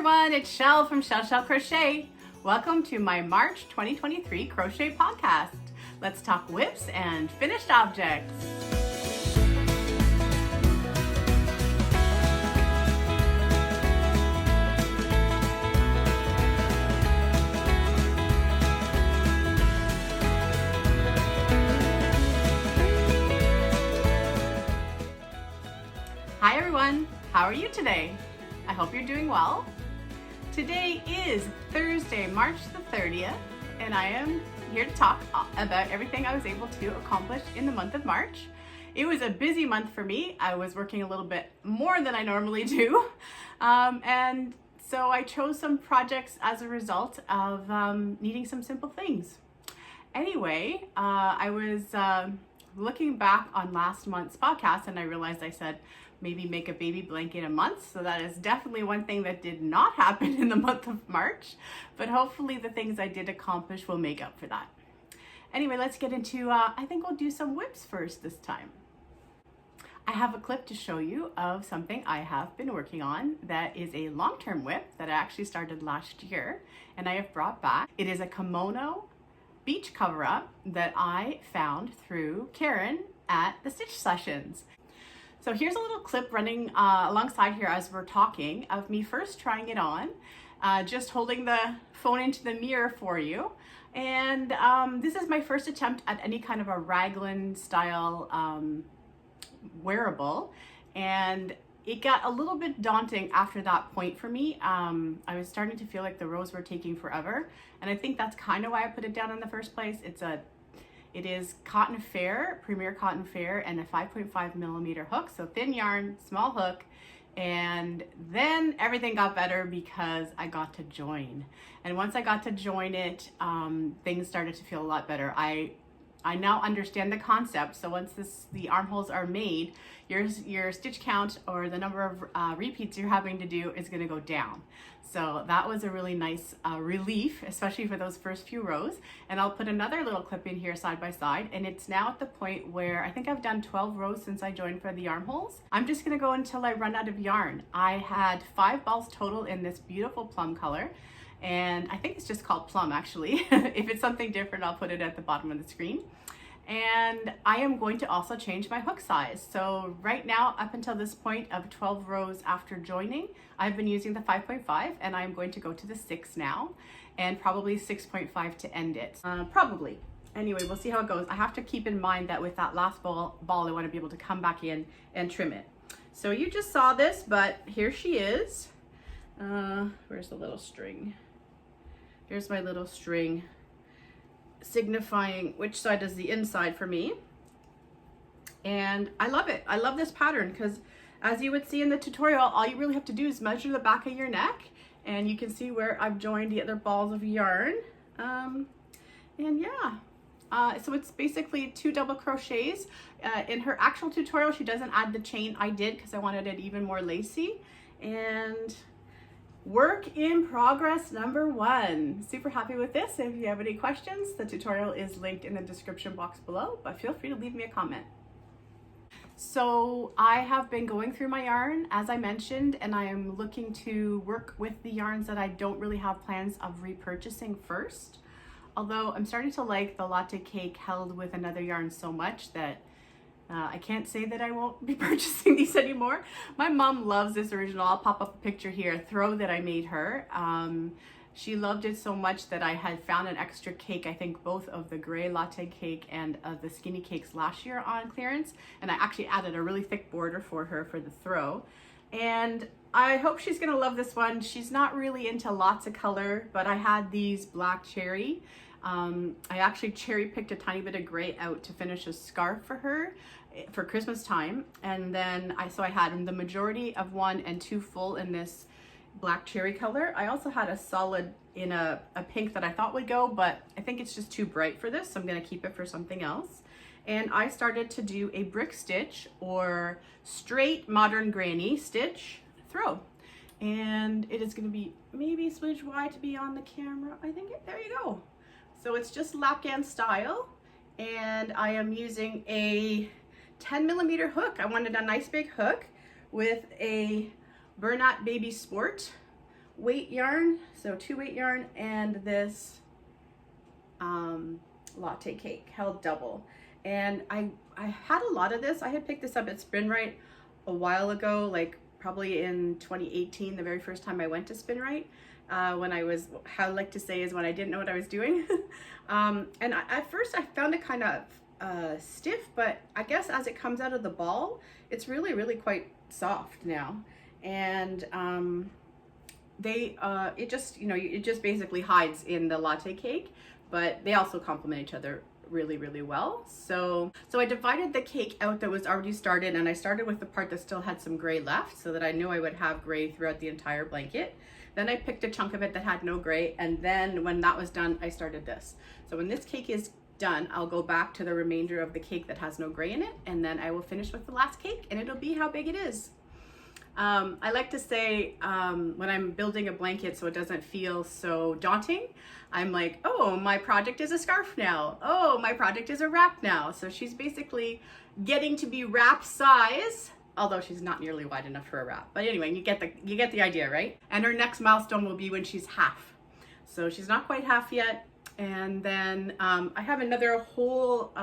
everyone, it's Shell from Shell Crochet. Welcome to my March 2023 crochet podcast. Let's talk whips and finished objects. Hi everyone, how are you today? I hope you're doing well. Today is Thursday, March the 30th, and I am here to talk about everything I was able to accomplish in the month of March. It was a busy month for me. I was working a little bit more than I normally do, and so I chose some projects as a result of needing some simple things. Anyway, I was looking back on last month's podcast and I realized I said maybe make a baby blanket a month. So that is definitely one thing that did not happen in the month of March, but hopefully the things I did accomplish will make up for that. Anyway, let's get into, I think we'll do some whips first this time. I have a clip to show you of something I have been working on that is a long-term whip that I actually started last year and I have brought back. It is a kimono beach cover-up that I found through Karen at the Stitch Sessions. So here's a little clip running alongside here as we're talking of me first trying it on, just holding the phone into the mirror for you. And this is my first attempt at any kind of a Raglan style wearable. And it got a little bit daunting after that point for me. I was starting to feel like the rows were taking forever. And I think that's kind of why I put it down in the first place. It is cotton fair, premier cotton fair, and a 5.5 millimeter hook. So thin yarn, small hook. And then everything got better because I got to join. And once I got to join it, things started to feel a lot better. I now understand the concept. So once the armholes are made, your stitch count or the number of repeats you're having to do is going to go down. So that was a really nice relief, especially for those first few rows. And I'll put another little clip in here side by side. And it's now at the point where I think I've done 12 rows since I joined for the armholes. I'm just going to go until I run out of yarn. I had 5 balls total in this beautiful plum color. And I think it's just called plum actually. If it's something different, I'll put it at the bottom of the screen. And I am going to also change my hook size. So right now, up until this point of 12 rows after joining, I've been using the 5.5 and I'm going to go to the 6 now and probably 6.5 to end it. Probably. Anyway, we'll see how it goes. I have to keep in mind that with that last ball, I want to be able to come back in and trim it. So you just saw this, but here she is. Where's the little string? Here's my little string, signifying which side is the inside for me. And I love it. I love this pattern because as you would see in the tutorial, all you really have to do is measure the back of your neck and you can see where I've joined the other balls of yarn. And yeah, so it's basically 2 double crochets. In her actual tutorial, she doesn't add the chain. I did because I wanted it even more lacy. And work in progress number 1. Super happy with this. If you have any questions, the tutorial is linked in the description box below, but feel free to leave me a comment. So I have been going through my yarn, as I mentioned, and I am looking to work with the yarns that I don't really have plans of repurchasing first. Although I'm starting to like the latte cake held with another yarn so much that I can't say that I won't be purchasing these anymore. My mom loves this original. I'll pop up a picture here, a throw that I made her. She loved it so much that I had found an extra cake, I think both of the gray latte cake and of the skinny cakes last year on clearance. And I actually added a really thick border for her for the throw. And I hope she's gonna love this one. She's not really into lots of color, but I had these black cherry. I actually cherry picked a tiny bit of gray out to finish a scarf for her for Christmas time. And then I had the majority of 1 and 2 full in this black cherry color. I also had a solid in a pink that I thought would go, but I think it's just too bright for this, so I'm gonna keep it for something else. And I started to do a brick stitch or straight modern granny stitch throw. And it is gonna be maybe a smidge wide to be on the camera. I think, there you go. So it's just lapgan style, and I am using a 10 millimeter hook. I wanted a nice big hook with a Bernat Baby Sport weight yarn, so 2 weight yarn, and this latte cake held double. And I had a lot of this. I had picked this up at Spin Right a while ago, like probably in 2018, the very first time I went to Spin Right, when I was, how I like to say is when I didn't know what I was doing. At first I found it kind of stiff, but I guess as it comes out of the ball, it's really quite soft now. And it just, you know, it just basically hides in the latte cake, but they also complement each other really well. So I divided the cake out that was already started, and I started with the part that still had some gray left so that I knew I would have gray throughout the entire blanket. Then I picked a chunk of it that had no gray, and then when that was done, I started this. So when this cake is done, I'll go back to the remainder of the cake that has no gray in it, and then I will finish with the last cake, and it'll be how big it is. I like to say when I'm building a blanket so it doesn't feel so daunting, I'm like, oh, my project is a scarf now. Oh, my project is a wrap now. So she's basically getting to be wrap size, although she's not nearly wide enough for a wrap. But anyway, you get the idea, right? And her next milestone will be when she's half. So she's not quite half yet. And then I have another whole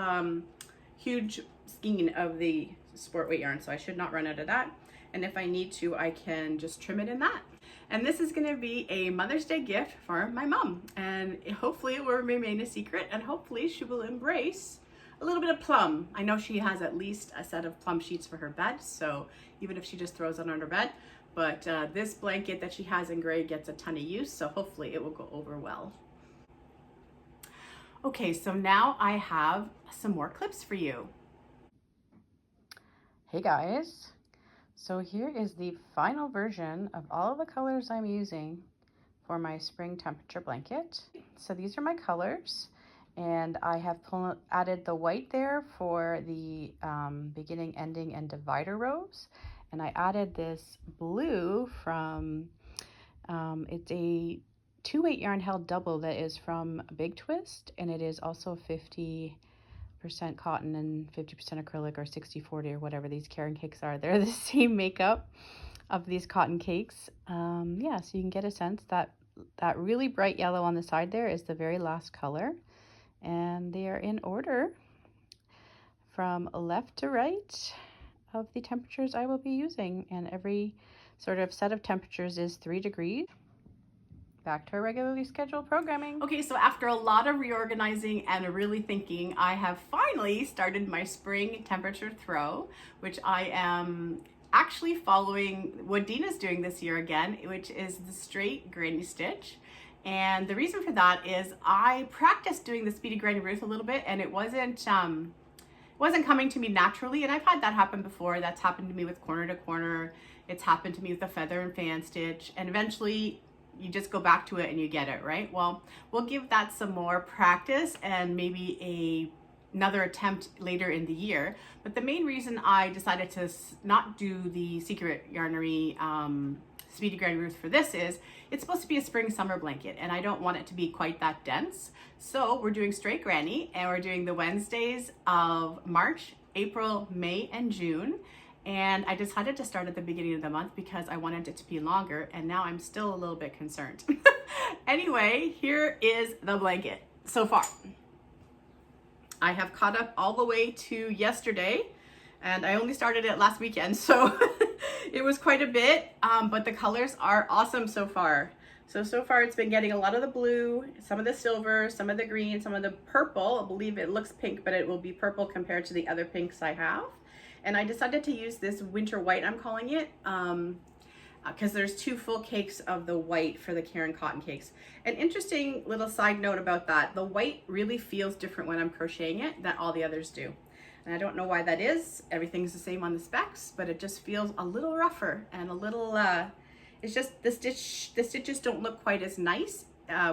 huge skein of the sport weight yarn, so I should not run out of that. And if I need to, I can just trim it in that. And this is gonna be a Mother's Day gift for my mom. And hopefully it will remain a secret, and hopefully she will embrace a little bit of plum. I know she has at least a set of plum sheets for her bed, so even if she just throws it on her bed. But this blanket that she has in gray gets a ton of use, so hopefully it will go over well. Okay, so now I have some more clips for you. Hey guys. So here is the final version of all the colors I'm using for my spring temperature blanket. So these are my colors, and I have added the white there for the beginning, ending, and divider rows. And I added this blue from, it's a 2 weight yarn held double that is from Big Twist, and it is also 50% cotton and 50% acrylic, or 60-40 or whatever these Karen cakes are. They're the same makeup of these cotton cakes. Yeah, so you can get a sense that that really bright yellow on the side there is the very last color, and they are in order from left to right of the temperatures I will be using, and every sort of set of temperatures is 3 degrees. Back to our regularly scheduled programming. Okay, so after a lot of reorganizing and really thinking, I have finally started my spring temperature throw, which I am actually following what Dina's doing this year again, which is the straight granny stitch. And the reason for that is I practiced doing the speedy granny Ruth a little bit, and it wasn't coming to me naturally. And I've had that happen before. That's happened to me with corner to corner. It's happened to me with the feather and fan stitch, and eventually you just go back to it and you get it, right? Well, we'll give that some more practice and maybe another attempt later in the year. But the main reason I decided to not do the Secret Yarnery Speedy Granny Ruth for this is it's supposed to be a spring summer blanket, and I don't want it to be quite that dense. So we're doing straight granny, and we're doing the Wednesdays of March, April, May, and June. And I decided to start at the beginning of the month because I wanted it to be longer, and now I'm still a little bit concerned. Anyway, here is the blanket so far. I have caught up all the way to yesterday, and I only started it last weekend, so it was quite a bit, but the colors are awesome so far. So far it's been getting a lot of the blue, some of the silver, some of the green, some of the purple. I believe it looks pink, but it will be purple compared to the other pinks I have. And I decided to use this winter white, I'm calling it, because there's 2 full cakes of the white for the Karen cotton cakes. An interesting little side note about that, the white really feels different when I'm crocheting it than all the others do. And I don't know why that is. Everything's the same on the specs, but it just feels a little rougher and a little, it's just the stitches don't look quite as nice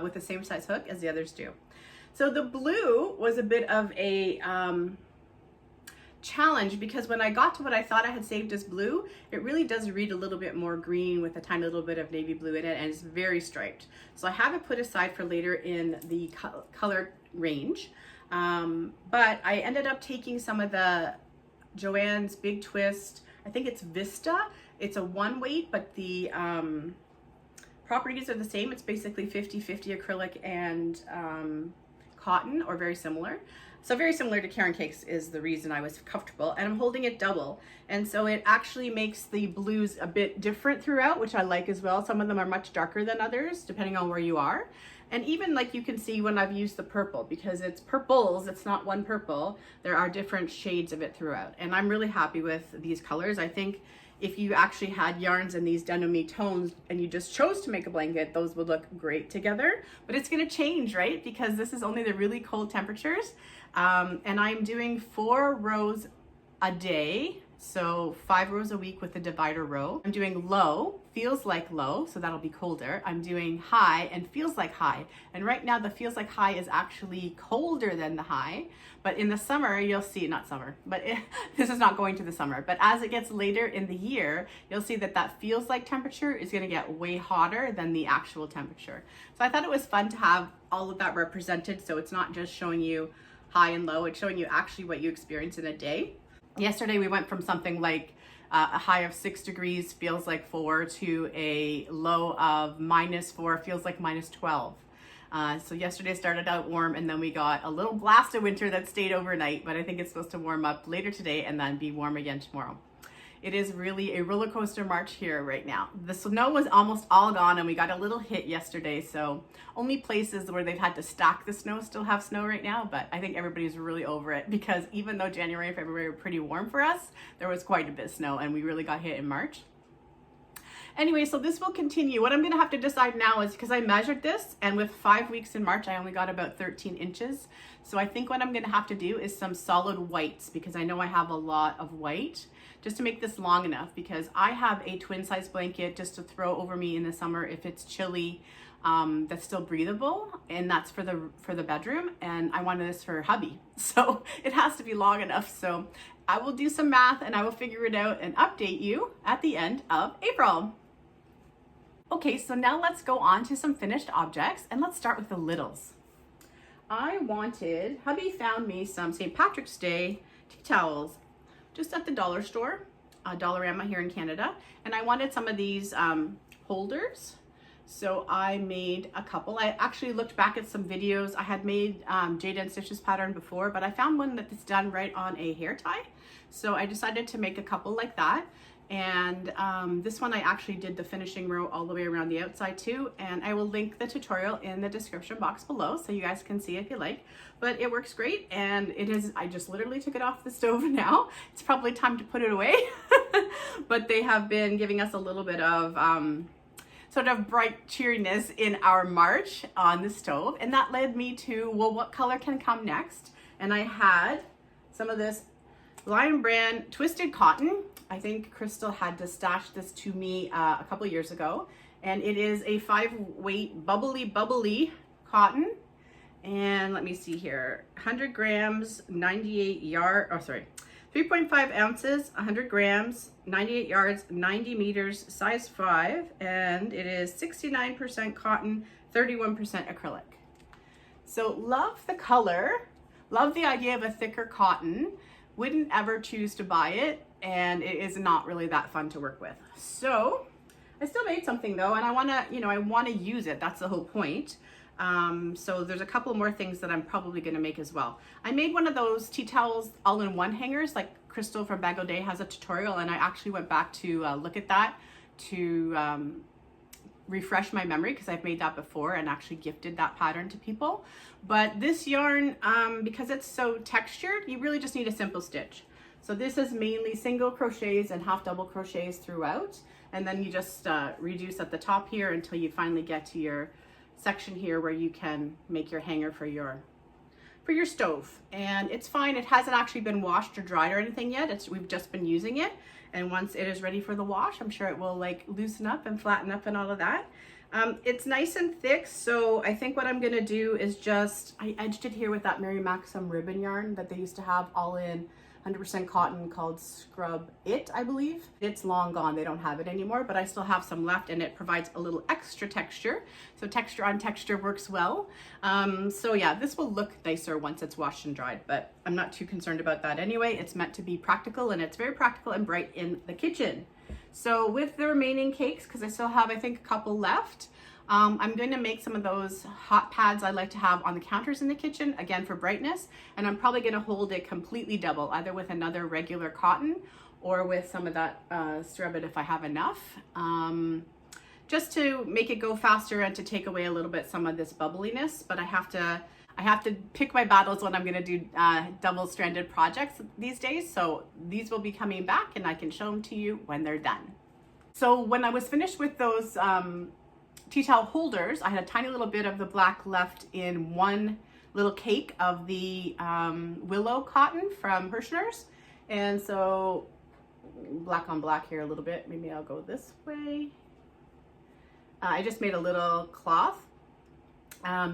with the same size hook as the others do. So the blue was a bit of a challenge, because when I got to what I thought I had saved as blue, it really does read a little bit more green with a tiny little bit of navy blue in it, and it's very striped. So I have it put aside for later in the color range. But I ended up taking some of the Joann's Big Twist, I think it's Vista. It's a 1 weight, but the properties are the same. It's basically 50-50 acrylic and cotton, or very similar. So very similar to Caron Cakes is the reason I was comfortable, and I'm holding it double. And so it actually makes the blues a bit different throughout, which I like as well. Some of them are much darker than others, depending on where you are. And even like you can see when I've used the purple, because it's purples, it's not one purple, there are different shades of it throughout. And I'm really happy with these colors. I think if you actually had yarns in these denim-y tones and you just chose to make a blanket, those would look great together. But it's gonna change, right? Because this is only the really cold temperatures. And I'm doing 4 rows a day. So 5 rows a week with the divider row. I'm doing low, feels like low, so that'll be colder. I'm doing high and feels like high. And right now the feels like high is actually colder than the high. But in the summer, you'll see, not summer, but this is not going to the summer. But as it gets later in the year, you'll see that that feels like temperature is gonna get way hotter than the actual temperature. So I thought it was fun to have all of that represented. So it's not just showing you high and low, it's showing you actually what you experience in a day. Yesterday we went from something like a high of 6 degrees, feels like 4, to a low of -4, feels like -12. So yesterday started out warm, and then we got a little blast of winter that stayed overnight, but I think it's supposed to warm up later today and then be warm again tomorrow. It is really a roller coaster march here right now. The snow was almost all gone, and we got a little hit yesterday, so only places where they've had to stack the snow still have snow right now, but I think everybody's really over it, because even though January and February were pretty warm for us, there was quite a bit of snow, and we really got hit in March. Anyway, so this will continue. What I'm gonna have to decide now is, because I measured this, and with 5 weeks in March, I only got about 13 inches. So I think what I'm gonna have to do is some solid whites, because I know I have a lot of white, just to make this long enough, because I have a twin size blanket just to throw over me in the summer if it's chilly, that's still breathable, and that's for the bedroom, and I wanted this for hubby. So it has to be long enough. So I will do some math and I will figure it out and update you at the end of April. Okay, so now let's go on to some finished objects, and let's start with the littles. Hubby found me some St. Patrick's Day tea towels just at the dollar store, Dollarama here in Canada, and I wanted some of these holders. So I made a couple. I actually looked back at some videos. I had made Jayda InStitches pattern before, but I found one that's done right on a hair tie. So I decided to make a couple like that. And this one I actually did the finishing row all the way around the outside too, and I will link the tutorial in the description box below so you guys can see if you like. But it works great, and it is, I just literally took it off the stove now. It's probably time to put it away. But they have been giving us a little bit of sort of bright cheeriness in our March on the stove, and that led me to, well, what color can come next? And I had some of this Lion Brand Twisted Cotton. I think Crystal had to stash this to me a couple years ago, and it is a 5-weight bubbly cotton. And let me see here, 100 grams, 3.5 ounces, 100 grams, 98 yards, 90 meters, size 5, and it is 69% cotton, 31% acrylic. So love the color, love the idea of a thicker cotton. Wouldn't ever choose to buy it, and it is not really that fun to work with. So I still made something though, and I wanna use it. That's the whole point. So there's a couple more things that I'm probably gonna make as well. I made one of those tea towels all-in-one hangers, like Crystal from O Day has a tutorial, and I actually went back to look at that to refresh my memory, because I've made that before and actually gifted that pattern to people. But this yarn, because it's so textured, you really just need a simple stitch. So this is mainly single crochets and half double crochets throughout, and then you just reduce at the top here until you finally get to your section here where you can make your hanger for your stove. And it's fine, it hasn't actually been washed or dried or anything yet. We've just been using it, and once it is ready for the wash, I'm sure it will like loosen up and flatten up and all of that. It's nice and thick, so I think what I'm gonna do is I edged it here with that Mary Maxim ribbon yarn that they used to have all in 100% cotton called Scrubby, I believe. It's long gone, they don't have it anymore, but I still have some left, and it provides a little extra texture. So texture on texture works well. So yeah, this will look nicer once it's washed and dried, but I'm not too concerned about that anyway. It's meant to be practical, and it's very practical and bright in the kitchen. So with the remaining cakes, because I still have, I think, a couple left, I'm going to make some of those hot pads I like to have on the counters in the kitchen, again for brightness, and I'm probably going to hold it completely double, either with another regular cotton or with some of that Scrubby if I have enough, just to make it go faster and to take away a little bit some of this bubbliness. But I have to pick my battles when I'm going to do double-stranded projects these days, so these will be coming back and I can show them to you when they're done. So when I was finished with those tea towel holders, I had a tiny little bit of the black left in one little cake of the willow cotton from Hirschner's. And so black on black here a little bit. Maybe I'll go this way. I just made a little cloth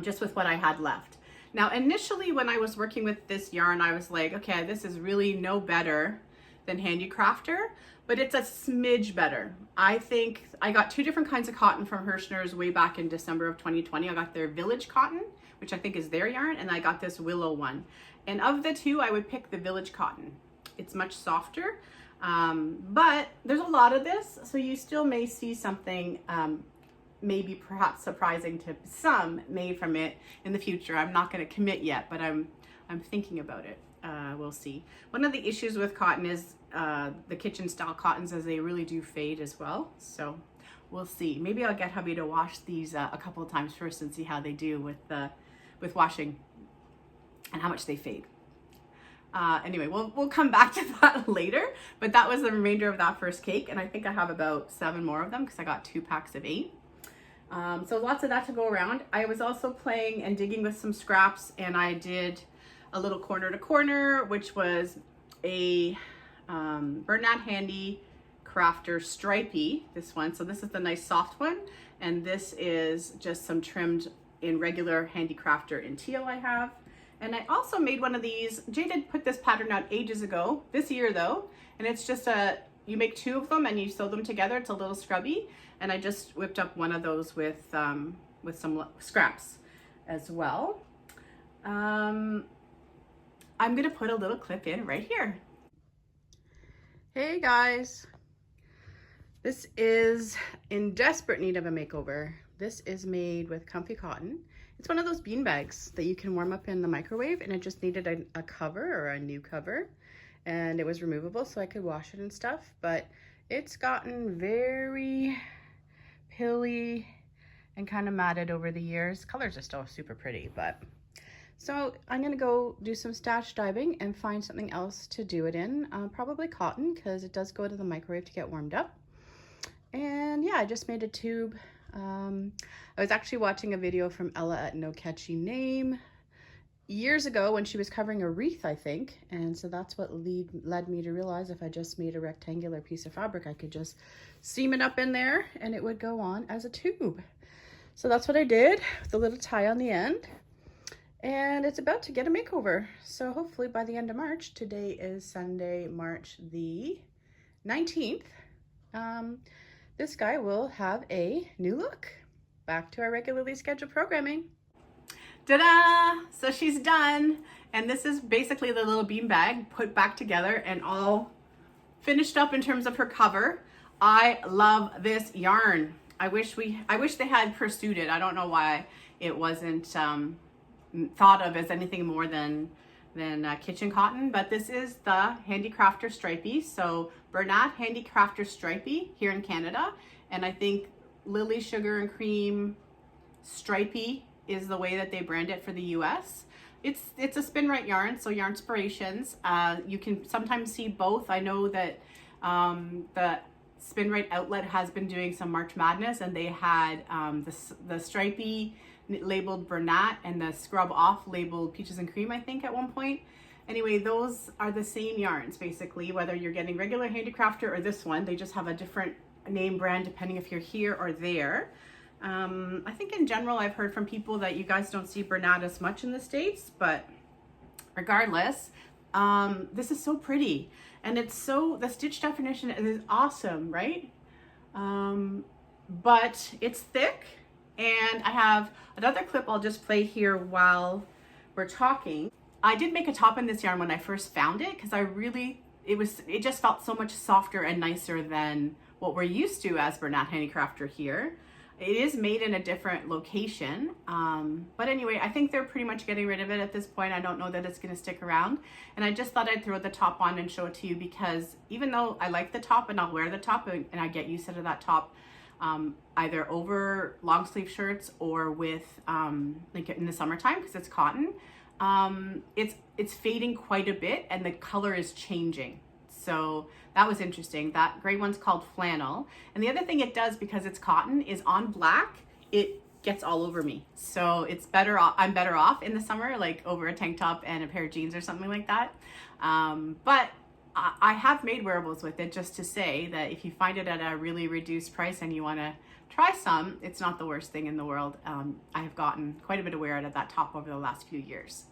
just with what I had left. Now, initially when I was working with this yarn, I was like, okay, this is really no better than Handicrafter, but it's a smidge better. I think I got two different kinds of cotton from Hirschner's way back in December of 2020. I got their Village cotton, which I think is their yarn, and I got this willow one. And of the two, I would pick the Village cotton. It's much softer, but there's a lot of this, so you still may see something maybe perhaps surprising to some made from it in the future. I'm not going to commit yet, but I'm thinking about it. We'll see. One of the issues with cotton is the kitchen style cottons, as they really do fade as well. So we'll see. Maybe I'll get hubby to wash these a couple of times first and see how they do with washing and how much they fade. Anyway, we'll come back to that later, but that was the remainder of that first cake, and I think I have about 7 more of them because I got 2 packs of 8. So lots of that to go around. I was also playing and digging with some scraps, and I did a little corner to corner, which was a Bernat Handy Crafter Stripey, this one. So this is the nice soft one, and this is just some trimmed in regular Handicrafter in teal I have. And I also made one of these. Jayda put this pattern out ages ago, this year though, and it's just you make 2 of them and you sew them together. It's a little scrubby, and I just whipped up one of those with some scraps as well. I'm gonna put a little clip in right here. Hey guys, this is in desperate need of a makeover. This is made with comfy cotton. It's one of those bean bags that you can warm up in the microwave, and it just needed a cover or a new cover, and it was removable so I could wash it and stuff, but it's gotten very pilly and kind of matted over the years. Colors are still super pretty, but so I'm gonna go do some stash diving and find something else to do it in, probably cotton, because it does go to the microwave to get warmed up. And yeah, I just made a tube. I was actually watching a video from Ella at No Catchy Name years ago when she was covering a wreath, I think, and so that's what led me to realize if I just made a rectangular piece of fabric, I could just seam it up in there and it would go on as a tube. So that's what I did with a little tie on the end, and it's about to get a makeover. So hopefully by the end of March, today is Sunday, March the 19th, this guy will have a new look. Back to our regularly scheduled programming. Ta-da! So she's done, and this is basically the little bean bag put back together and all finished up in terms of her cover. I love this yarn. I wish they had pursued it. I don't know why it wasn't thought of as anything more than kitchen cotton, but this is the Handicrafter Stripey. So Bernat Handicrafter Stripey here in Canada, and I think Lily Sugar and Cream Stripey is the way that they brand it for the US. It's a spin right yarn, so Yarnspirations. You can sometimes see both. I know that the Spin Right outlet has been doing some March Madness, and they had the Stripey labeled Bernat and the Scrub Off labeled Peaches and Cream, I think, at one point. Anyway, those are the same yarns basically, whether you're getting regular Handicrafter or this one. They just have a different name brand depending if you're here or there. I think in general I've heard from people that you guys don't see Bernat as much in the States, but regardless, this is so pretty, and it's so, the stitch definition is awesome, right? But it's thick, and I have another clip I'll just play here while we're talking. I did make a top in this yarn when I first found it, because it just felt so much softer and nicer than what we're used to as Bernat Handicrafter here. It is made in a different location, but anyway, I think they're pretty much getting rid of it at this point. I don't know that it's going to stick around, and I just thought I'd throw the top on and show it to you, because even though I like the top and I'll wear the top and I get used to that top, either over long sleeve shirts or with like in the summertime, because it's cotton, it's fading quite a bit and the color is changing. So that was interesting. That gray one's called flannel. And the other thing it does, because it's cotton, is on black, it gets all over me. So it's better off, I'm better off in the summer, like over a tank top and a pair of jeans or something like that. But I have made wearables with it, just to say that if you find it at a really reduced price and you want to try some, it's not the worst thing in the world. I have gotten quite a bit of wear out of that top over the last few years.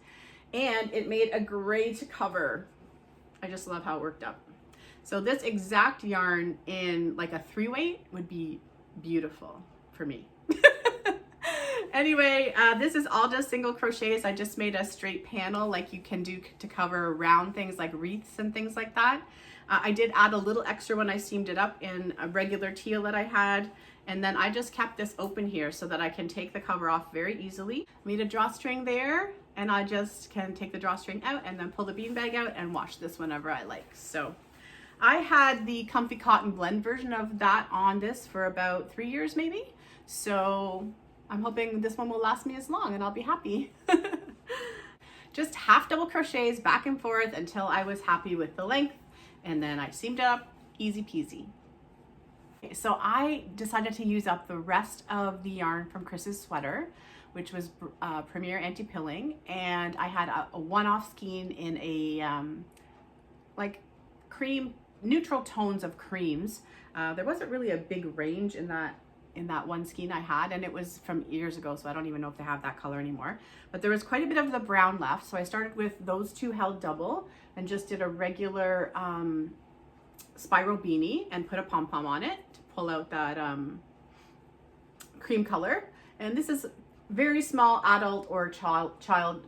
And it made a great cover. I just love how it worked out. So this exact yarn in like a 3-weight would be beautiful for me. Anyway, this is all just single crochets. I just made a straight panel like you can do to cover round things like wreaths and things like that. I did add a little extra when I seamed it up in a regular teal that I had. And then I just kept this open here so that I can take the cover off very easily. Made a drawstring there, and I just can take the drawstring out and then pull the beanbag out and wash this whenever I like. So I had the Comfy Cotton Blend version of that on this for about 3 years maybe. So I'm hoping this one will last me as long and I'll be happy. Just half double crochets back and forth until I was happy with the length, and then I seamed it up, easy peasy. So I decided to use up the rest of the yarn from Chris's sweater, which was Premier Anti-Pilling, and I had a one-off skein in a like cream, neutral tones of creams. There wasn't really a big range in that one skein I had, and it was from years ago, so I don't even know if they have that color anymore. But there was quite a bit of the brown left, so I started with those two held double and just did a regular spiral beanie and put a pom-pom on it to pull out that cream color. And this is very small adult or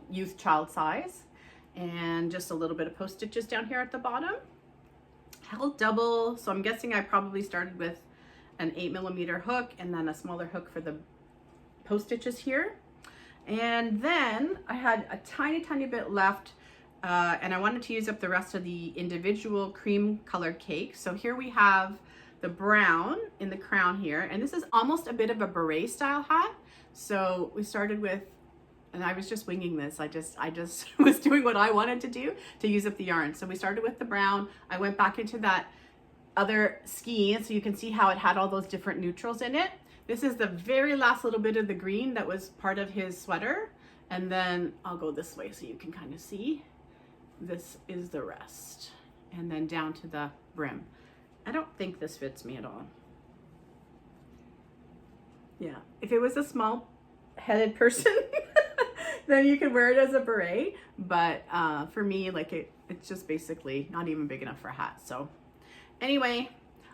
youth child size, and just a little bit of post stitches down here at the bottom. Held double, so I'm guessing I probably started with an 8mm hook and then a smaller hook for the post stitches here. And then I had a tiny bit left, and I wanted to use up the rest of the individual cream colored cake. So here we have the brown in the crown here, and this is almost a bit of a beret style hat. So we started with, and I was just winging this. I just was doing what I wanted to do to use up the yarn. So we started with the brown. I went back into that other skein, so you can see how it had all those different neutrals in it. This is the very last little bit of the green that was part of his sweater. And then I'll go this way so you can kind of see. This is the rest. And then down to the brim. I don't think this fits me at all. Yeah, if it was a small headed person, then you could wear it as a beret. But for me, like it's just basically not even big enough for a hat. So anyway,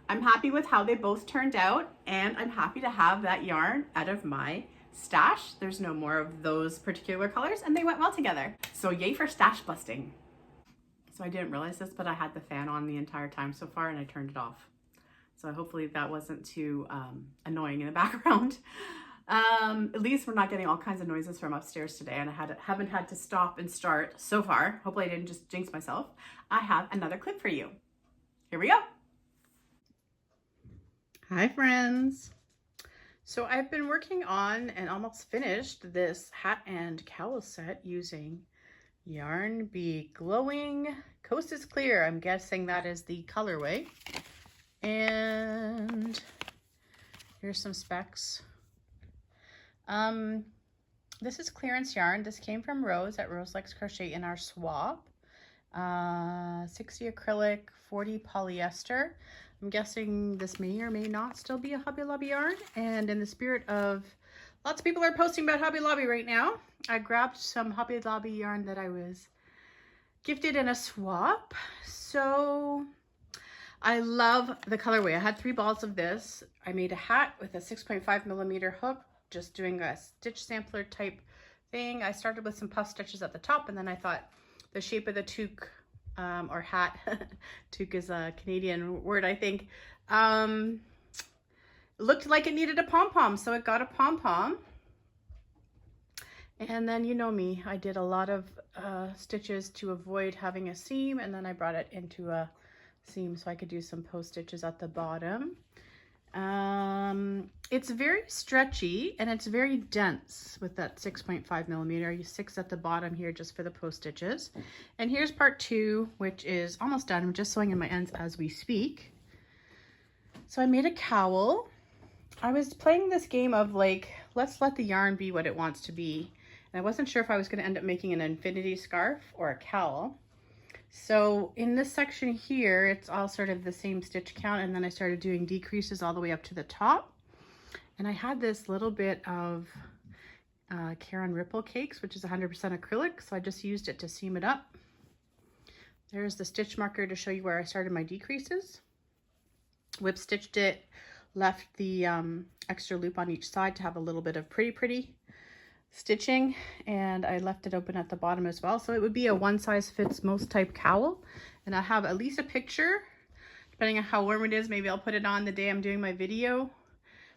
I'm happy with how they both turned out, and I'm happy to have that yarn out of my stash. There's no more of those particular colors, and they went well together. So yay for stash busting. So I didn't realize this, but I had the fan on the entire time so far, and I turned it off. So hopefully that wasn't too annoying in the background. At least we're not getting all kinds of noises from upstairs today, and I haven't had to stop and start so far. Hopefully I didn't just jinx myself. I have another clip for you. Here we go. Hi friends. So I've been working on and almost finished this hat and cowl set using Yarn Bee Glowing Coast is Clear. I'm guessing that is the colorway. And here's some specs. This is clearance yarn. This came from Rose at Rose Likes Crochet in our swap. 60 acrylic, 40 polyester. I'm guessing this may or may not still be a Hobby Lobby yarn. And in the spirit of lots of people are posting about Hobby Lobby right now, I grabbed some Hobby Lobby yarn that I was gifted in a swap. So I love the colorway. I had 3 balls of this. I made a hat with a 6.5mm hook, just doing a stitch sampler type thing. I started with some puff stitches at the top, and then I thought the shape of the toque or hat, toque is a Canadian word, I think, It looked like it needed a pom-pom, so it got a pom-pom. And then you know me, I did a lot of stitches to avoid having a seam, and then I brought it into a seam so I could do some post stitches at the bottom. It's very stretchy and it's very dense with that 6.5 millimeter. You 6 at the bottom here just for the post stitches. And here's part 2, which is almost done. I'm just sewing in my ends as we speak. So I made a cowl. I was playing this game of like, let's let the yarn be what it wants to be. And I wasn't sure if I was going to end up making an infinity scarf or a cowl. So in this section here, it's all sort of the same stitch count, and then I started doing decreases all the way up to the top. And I had this little bit of Carrie Ripple Cakes, which is 100% acrylic, so I just used it to seam it up. There's the stitch marker to show you where I started my decreases. Whip stitched it, left the extra loop on each side to have a little bit of pretty stitching, and I left it open at the bottom as well, so it would be a one size fits most type cowl. And I have at least a picture, depending on how warm it is. Maybe I'll put it on the day I'm doing my video.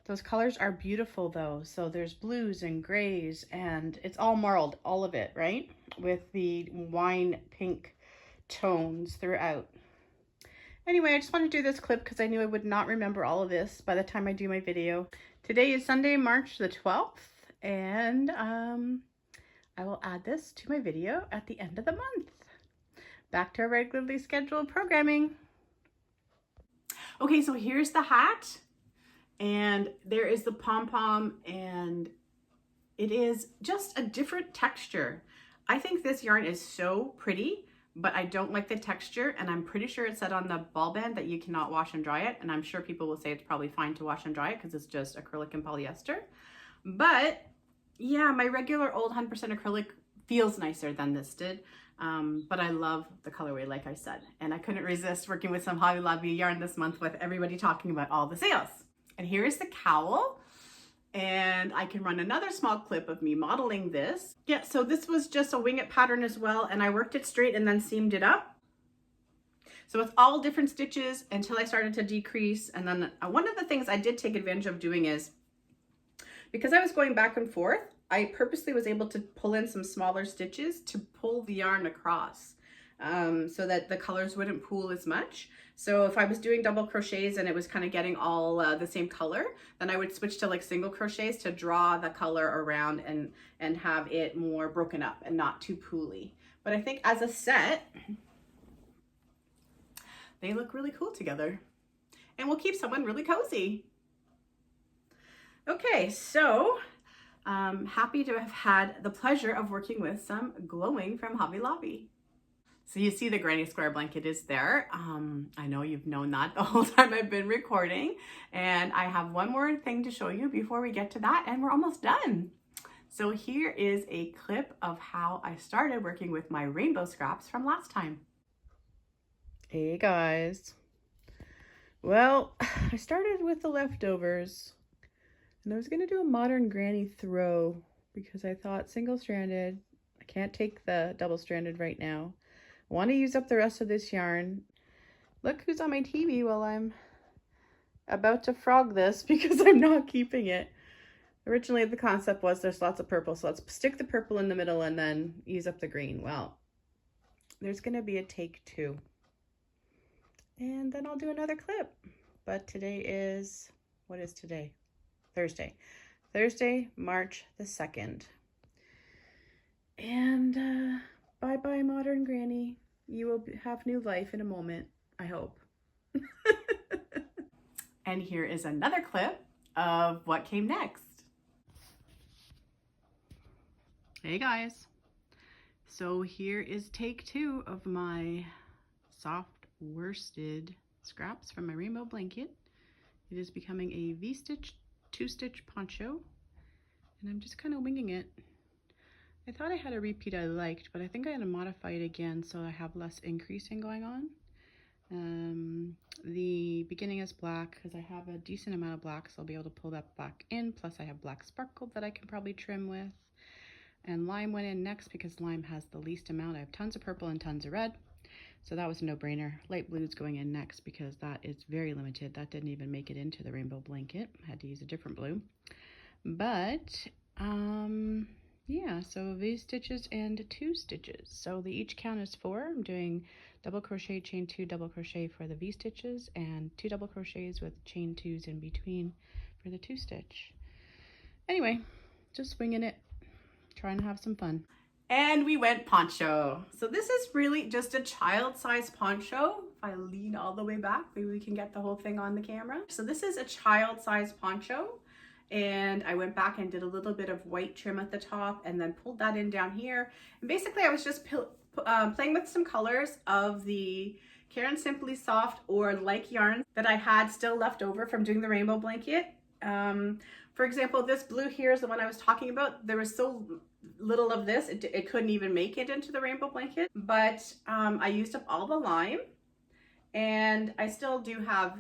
Those colors are beautiful though, so there's blues and grays, and it's all marled, all of it, right, with the wine pink tones throughout. Anyway, I just wanted to do this clip because I knew I would not remember all of this by the time I do my video. Today is Sunday, March the 12th. And I will add this to my video at the end of the month. Back to our regularly scheduled programming. Okay, so here's the hat, and there is the pom-pom, and it is just a different texture. I think this yarn is so pretty, but I don't like the texture, and I'm pretty sure it said on the ball band that you cannot wash and dry it, and I'm sure people will say it's probably fine to wash and dry it because it's just acrylic and polyester. But yeah, my regular old 100% acrylic feels nicer than this did, but I love the colorway, like I said, and I couldn't resist working with some Hobby Lobby yarn this month with everybody talking about all the sales. And here is the cowl, and I can run another small clip of me modeling this. Yeah, so this was just a wing it pattern as well, and I worked it straight and then seamed it up. So it's all different stitches until I started to decrease. And then one of the things I did take advantage of doing is, because I was going back and forth, I purposely was able to pull in some smaller stitches to pull the yarn across so that the colors wouldn't pool as much. So if I was doing double crochets and it was kind of getting all the same color, then I would switch to like single crochets to draw the color around and have it more broken up and not too pooly. But I think as a set, they look really cool together and will keep someone really cozy. Okay, so happy to have had the pleasure of working with some glowing from Hobby Lobby. So you see the granny square blanket is there. I know you've known that the whole time I've been recording, and I have one more thing to show you before we get to that, and we're almost done. So here is a clip of how I started working with my rainbow scraps from last time. Hey guys. Well, I started with the leftovers. And I was going to do a modern granny throw because I thought single-stranded. I can't take the double-stranded right now. I want to use up the rest of this yarn. Look who's on my TV while I'm about to frog this because I'm not keeping it. Originally, the concept was there's lots of purple, so let's stick the purple in the middle and then use up the green. Well, there's going to be a take 2. And then I'll do another clip. But today is, what is today? Thursday, March the 2nd. And bye-bye, modern granny. You will have new life in a moment, I hope. And here is another clip of what came next. Hey guys. So here is take 2 of my soft worsted scraps from my rainbow blanket. It is becoming a V-stitch 2-stitch poncho, and I'm just kind of winging it. I thought I had a repeat I liked, but I think I had to modify it again so I have less increasing going on. The beginning is black because I have a decent amount of black, so I'll be able to pull that black in, plus I have black sparkle that I can probably trim with. And lime went in next because lime has the least amount. I have tons of purple and tons of red. So that was a no-brainer. Light blue's going in next because that is very limited. That didn't even make it into the rainbow blanket. I had to use a different blue. But yeah, so V-stitches and 2 stitches. So the each count is 4. I'm doing double crochet, chain 2, double crochet for the V-stitches, and 2 double crochets with chain 2s in between for the 2 stitch. Anyway, just winging it, trying to have some fun. And we went poncho. So this is really just a child-sized poncho. If I lean all the way back, maybe we can get the whole thing on the camera. So this is a child-sized poncho. And I went back and did a little bit of white trim at the top and then pulled that in down here. And basically I was just playing with some colors of the Caron Simply Soft or Like yarns that I had still left over from doing the rainbow blanket. For example, this blue here is the one I was talking about. There was so little of this, it couldn't even make it into the rainbow blanket. But I used up all the lime, and I still do have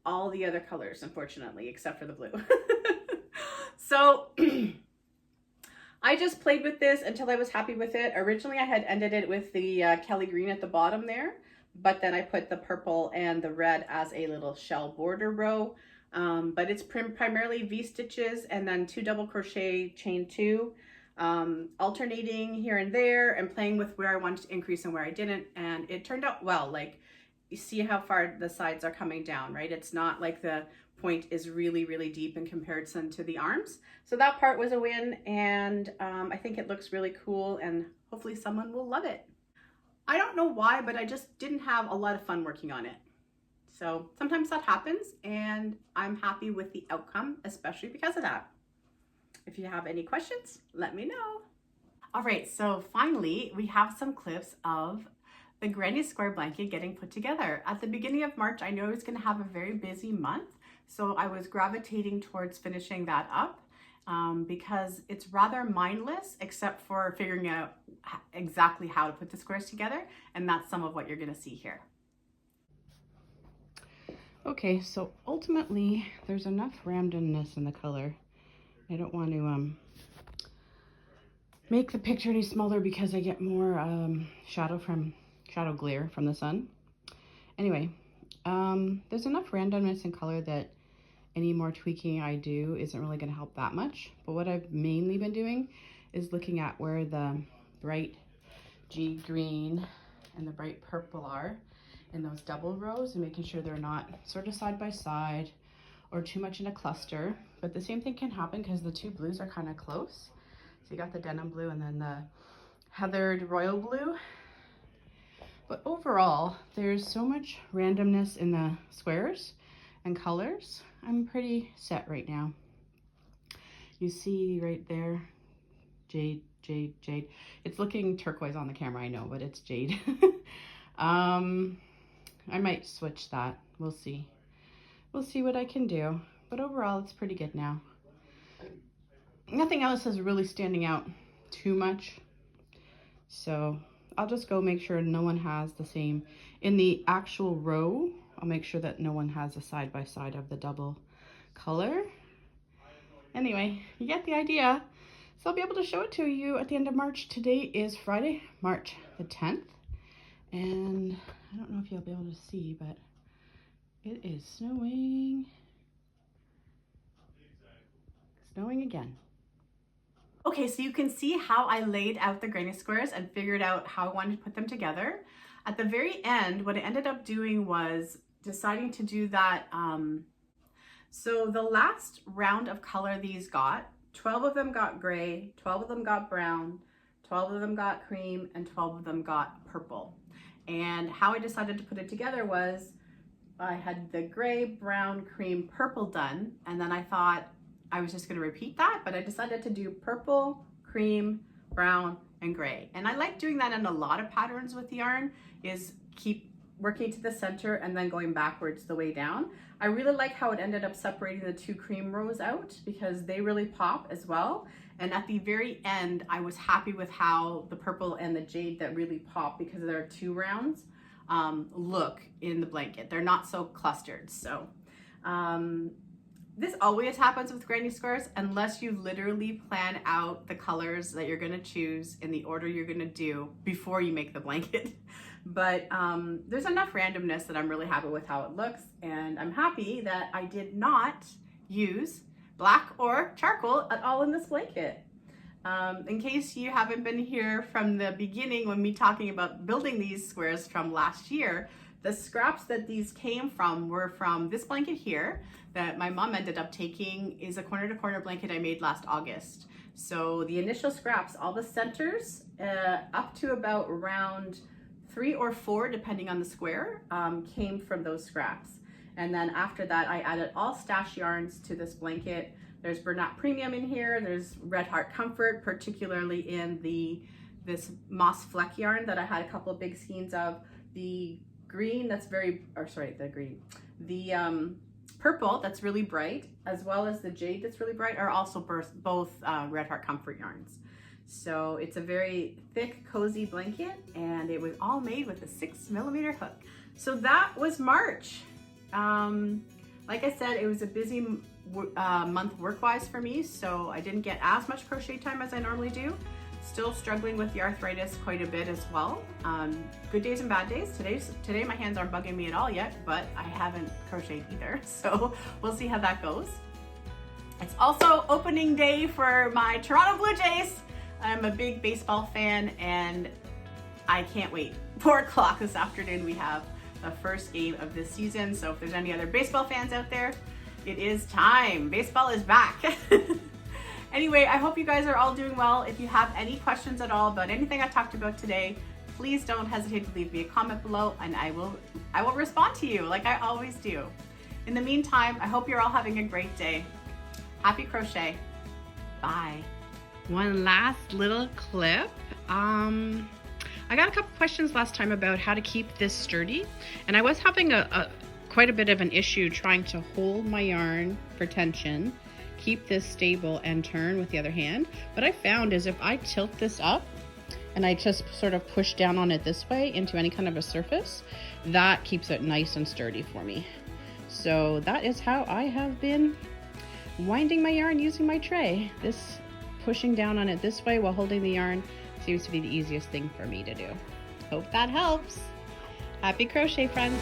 all the other colors, unfortunately, except for the blue. So I just played with this until I was happy with it. Originally, I had ended it with the Kelly green at the bottom there, but then I put the purple and the red as a little shell border row. But it's primarily V-stitches and then 2 double crochet, chain 2, alternating here and there and playing with where I wanted to increase and where I didn't. And it turned out well. Like, you see how far the sides are coming down, right? It's not like the point is really, really deep in comparison to the arms. So that part was a win, and I think it looks really cool, and hopefully someone will love it. I don't know why, but I just didn't have a lot of fun working on it. So sometimes that happens, and I'm happy with the outcome, especially because of that. If you have any questions, let me know. All right, so finally, we have some clips of the Granny Square blanket getting put together. At the beginning of March, I knew I was gonna have a very busy month, so I was gravitating towards finishing that up because it's rather mindless, except for figuring out exactly how to put the squares together, and that's some of what you're gonna see here. Okay, so ultimately, there's enough randomness in the color. I don't want to make the picture any smaller because I get more shadow glare from the sun. Anyway, there's enough randomness in color that any more tweaking I do isn't really going to help that much. But what I've mainly been doing is looking at where the bright jade green and the bright purple are in those double rows and making sure they're not sort of side by side or too much in a cluster. But the same thing can happen because the 2 blues are kind of close. So you got the denim blue and then the heathered royal blue. But overall, there's so much randomness in the squares and colors. I'm pretty set right now. You see right there, jade, jade, jade. It's looking turquoise on the camera, I know, but it's jade. I might switch that. We'll see. We'll see what I can do. But overall, it's pretty good now. Nothing else is really standing out too much. So I'll just go make sure no one has the same. In the actual row, I'll make sure that no one has a side by side of the double color. Anyway, you get the idea. So I'll be able to show it to you at the end of March. Today is Friday, March the 10th. And I don't know if you'll be able to see, but it is snowing. Snowing again. Okay, so you can see how I laid out the granny squares and figured out how I wanted to put them together. At the very end, what I ended up doing was deciding to do that. So the last round of color these got, 12 of them got gray, 12 of them got brown, 12 of them got cream, and 12 of them got purple. And how I decided to put it together was I had the gray, brown, cream, purple done, and then I thought I was just going to repeat that, but I decided to do purple, cream, brown, and gray. And I like doing that in a lot of patterns with yarn, is keep working to the center and then going backwards the way down. I really like how it ended up separating the 2 cream rows out because they really pop as well. And at the very end, I was happy with how the purple and the jade that really pop, because there are 2 rounds, look in the blanket. They're not so clustered. So this always happens with granny squares unless you literally plan out the colors that you're going to choose in the order you're going to do before you make the blanket. But there's enough randomness that I'm really happy with how it looks, and I'm happy that I did not use black or charcoal at all in this blanket. In case you haven't been here from the beginning when me talking about building these squares from last year, the scraps that these came from were from this blanket here that my mom ended up taking. Is a corner to corner blanket I made last August. So the initial scraps, all the centers up to about round 3 or 4 depending on the square, came from those scraps. And then after that I added all stash yarns to this blanket. There's Bernat Premium in here, there's Red Heart Comfort, particularly in this moss fleck yarn that I had a couple of big skeins of. The green that's the purple that's really bright, as well as the jade that's really bright, are also both Red Heart Comfort yarns. So it's a very thick, cozy blanket, and it was all made with a 6mm hook. So that was March. Like I said, it was a busy month work-wise for me, so I didn't get as much crochet time as I normally do. Still struggling with the arthritis quite a bit as well. Good days and bad days. Today my hands aren't bugging me at all yet, but I haven't crocheted either, so we'll see how that goes. It's also opening day for my Toronto Blue Jays. I'm a big baseball fan, and I can't wait. 4 o'clock this afternoon we have the first game of this season, so if there's any other baseball fans out there, it is time. Baseball is back. Anyway, I hope you guys are all doing well. If you have any questions at all about anything I talked about today, please don't hesitate to leave me a comment below, and I will respond to you like I always do. In the meantime, I hope you're all having a great day. Happy crochet. Bye. One last little clip. I got a couple questions last time about how to keep this sturdy, and I was having quite a bit of an issue trying to hold my yarn for tension, keep this stable, and turn with the other hand. What I found is if I tilt this up and I just sort of push down on it this way into any kind of a surface, that keeps it nice and sturdy for me. So that is how I have been winding my yarn using my tray. This pushing down on it this way while holding the yarn seems to be the easiest thing for me to do. Hope that helps. Happy crochet, friends.